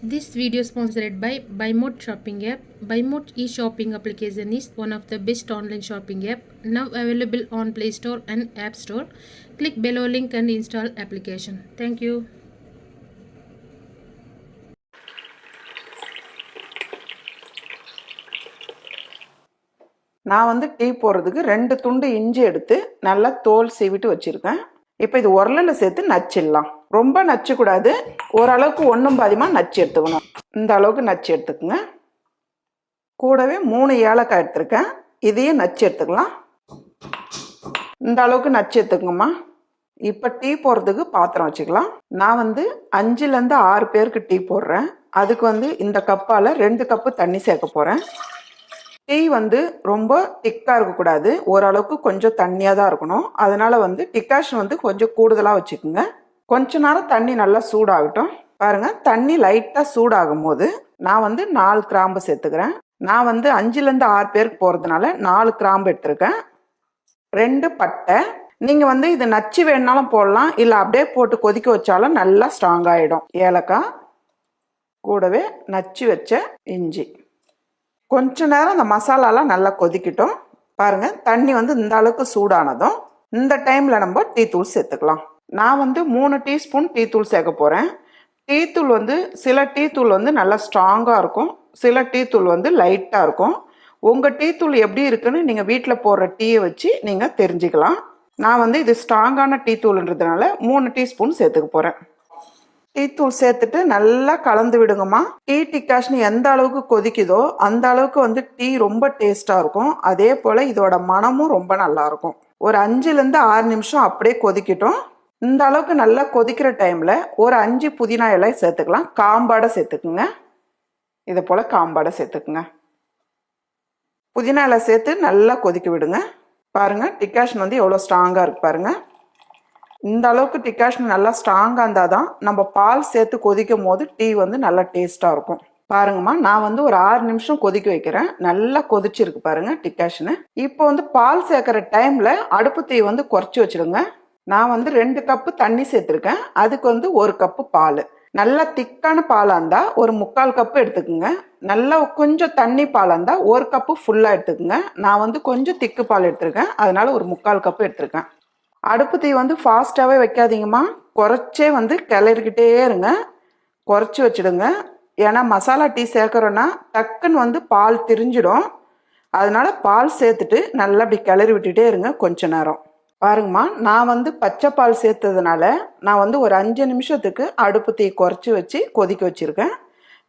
This video is sponsored by BuyMode shopping app. BuyMode e-shopping application is one of the best online shopping app now available on Play Store and App Store. Click below link and install application. Thank you. நான் வந்து tea போடுறதுக்கு 2 துண்டு இஞ்சி எடுத்து நல்லா தோல் சீவிட்டு வச்சிருக்கேன். இப்போ இது உரலில் சேர்த்து நச்சிடலாம். ரொம்ப நச்சக்கூடாது, ஓரளவுக்கு ஒன்றும் பாதியமாக நச்சு எடுத்துக்கணும். இந்த அளவுக்கு நச்சு எடுத்துக்கோங்க. கூடவே 3 ஏலக்காய் எடுத்துருக்கேன், இதையும் நச்சு எடுத்துக்கலாம். இந்த அளவுக்கு நச்சு எடுத்துக்கோங்கம்மா. இப்போ டீ போடுறதுக்கு பாத்திரம் வச்சுக்கலாம். நான் வந்து 5லேருந்து 6 பேருக்கு டீ போடுறேன். அதுக்கு வந்து இந்த கப்பால் 2 கப்பு தண்ணி சேர்க்க போகிறேன். டீ வந்து ரொம்ப திக்காக இருக்கக்கூடாது, ஓரளவுக்கு கொஞ்சம் தண்ணியாக தான் இருக்கணும். அதனால் வந்து டிகாஷன் வந்து கொஞ்சம் கூடுதலாக வச்சுக்கோங்க. கொஞ்ச நேரம் தண்ணி நல்லா சூடாகட்டும். பாருங்கள், தண்ணி லைட்டாக சூடாகும் போது நான் வந்து 4 கிராம்பு சேர்த்துக்கிறேன். நான் வந்து 5லேருந்து 6 பேருக்கு போகிறதுனால 4 கிராம்பு எடுத்துருக்கேன். 2 பட்டை. நீங்கள் வந்து இது நச்சு வேணுனாலும் போடலாம், இல்லை அப்படியே போட்டு கொதிக்க வச்சாலும் நல்லா ஸ்ட்ராங் ஆகிடும். ஏலக்காய் கூடவே நச்சு வச்ச இஞ்சி. கொஞ்ச நேரம் அந்த மசாலாலாம் நல்லா கொதிக்கட்டும். பாருங்கள், தண்ணி வந்து இந்த அளவுக்கு சூடானதும் இந்த டைமில் நம்ம டீ தூள் சேர்த்துக்கலாம். நான் வந்து 3 டீஸ்பூன் டீ தூள் சேர்க்க போகிறேன். டீ தூள் வந்து சில டீ தூள் வந்து நல்லா ஸ்ட்ராங்காக இருக்கும், சில டீ தூள் வந்து லைட்டாக இருக்கும். உங்கள் டீ தூள் எப்படி இருக்குன்னு நீங்கள் வீட்டில் போடுற டீயை வச்சு நீங்கள் தெரிஞ்சுக்கலாம். நான் வந்து இது ஸ்ட்ராங்கான டீ தூள்ன்றதுனால 3 டீஸ்பூன் சேர்த்துக்க போகிறேன். டீ தூள் சேர்த்துட்டு நல்லா கலந்து விடுங்கம்மா. டீ டிகாஷன் எந்த அளவுக்கு கொதிக்குதோ அந்த அளவுக்கு வந்து டீ ரொம்ப டேஸ்ட்டாக இருக்கும். அதே போல் இதோட மனமும் ரொம்ப நல்லாயிருக்கும். ஒரு 5லேருந்து 6 நிமிஷம் அப்படியே கொதிக்கட்டும். இந்த அளவுக்கு நல்லா கொதிக்கிற டைமில் ஒரு 5 புதினா இலை சேர்த்துக்கலாம். காம்பாடை சேர்த்துக்குங்க. இதை போல் காம்பாடை சேர்த்துக்குங்க. புதினா இலை சேர்த்து நல்லா கொதிக்க விடுங்க. பாருங்கள், டிகாஷன் வந்து எவ்வளோ ஸ்ட்ராங்காக இருக்கு பாருங்கள். இந்த அளவுக்கு டிகாஷன் நல்லா ஸ்ட்ராங்காக இருந்தால் தான் நம்ம பால் சேர்த்து கொதிக்கும் போது டீ வந்து நல்லா டேஸ்ட்டாக இருக்கும். பாருங்கம்மா, நான் வந்து ஒரு 6 நிமிஷம் கொதிக்க வைக்கிறேன். நல்லா கொதிச்சிருக்கு பாருங்க டிகாஷனு. இப்போ வந்து பால் சேர்க்குற டைமில் அடுப்பு தீ வந்து குறைச்சி வச்சுடுங்க. நான் வந்து 2 கப்பு தண்ணி சேர்த்துருக்கேன், அதுக்கு வந்து 1 கப்பு பால். நல்லா திக்கான பாலாக இருந்தால் ஒரு 3/4 கப்பு எடுத்துக்கோங்க. நல்லா கொஞ்சம் தண்ணி பாலாக இருந்தால் 1 கப்பு ஃபுல்லாக எடுத்துக்கோங்க. நான் வந்து கொஞ்சம் திக்கு பால் எடுத்துருக்கேன், அதனால ஒரு 3/4 கப்பு எடுத்துருக்கேன். அடுப்பு தீ வந்து ஃபாஸ்ட்டாகவே வைக்காதீங்கம்மா, குறைச்சே வந்து கிளறிக்கிட்டே இருங்க. குறைச்சி வச்சுடுங்க. ஏன்னா மசாலா டீ சேர்க்குறோன்னா டக்குன்னு வந்து பால் திரிஞ்சிடும். அதனால் பால் சேர்த்துட்டு நல்லா அப்படி கிளறி விட்டுட்டே இருங்க கொஞ்ச நேரம். பாருங்கம்மா, நான் வந்து பச்சை பால் சேர்த்ததுனால நான் வந்து ஒரு 5 நிமிஷத்துக்கு அடுப்பு தீ குறைச்சி வச்சு கொதிக்க வச்சுருக்கேன்.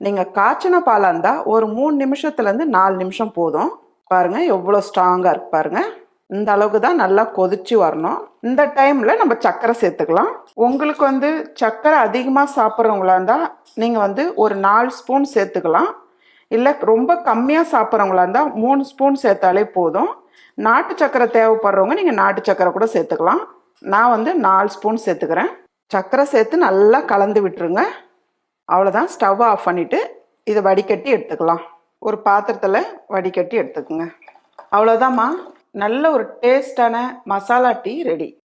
நீங்கள் காய்ச்சின பாலாக இருந்தால் ஒரு 3 நிமிஷத்துலேருந்து 4 நிமிஷம் போதும். பாருங்கள் எவ்வளோ ஸ்ட்ராங்காக இருக்கு பாருங்கள். இந்த அளவுக்கு தான் நல்லா கொதிச்சு வரணும். இந்த டைமில் நம்ம சர்க்கரை சேர்த்துக்கலாம். உங்களுக்கு வந்து சர்க்கரை அதிகமாக சாப்பிட்றவங்களா இருந்தால் நீங்கள் வந்து ஒரு 4 ஸ்பூன் சேர்த்துக்கலாம். இல்லை ரொம்ப கம்மியாக சாப்பிட்றவங்களா இருந்தால் 3 ஸ்பூன் சேர்த்தாலே போதும். நாட்டு சர்க்கரை தேவைப்படுறவங்க நீங்கள் நாட்டு சர்க்கரை கூட சேர்த்துக்கலாம். நான் வந்து 4 ஸ்பூன் சேர்த்துக்கிறேன். சர்க்கரை சேர்த்து நல்லா கலந்து விட்டுருங்க. அவ்வளோதான், ஸ்டவ் ஆஃப் பண்ணிவிட்டு இதை வடிகட்டி எடுத்துக்கலாம். ஒரு பாத்திரத்தில் வடிகட்டி எடுத்துக்கோங்க. அவ்வளோதாம்மா, நல்ல ஒரு டேஸ்டான மசாலா டீ ரெடி.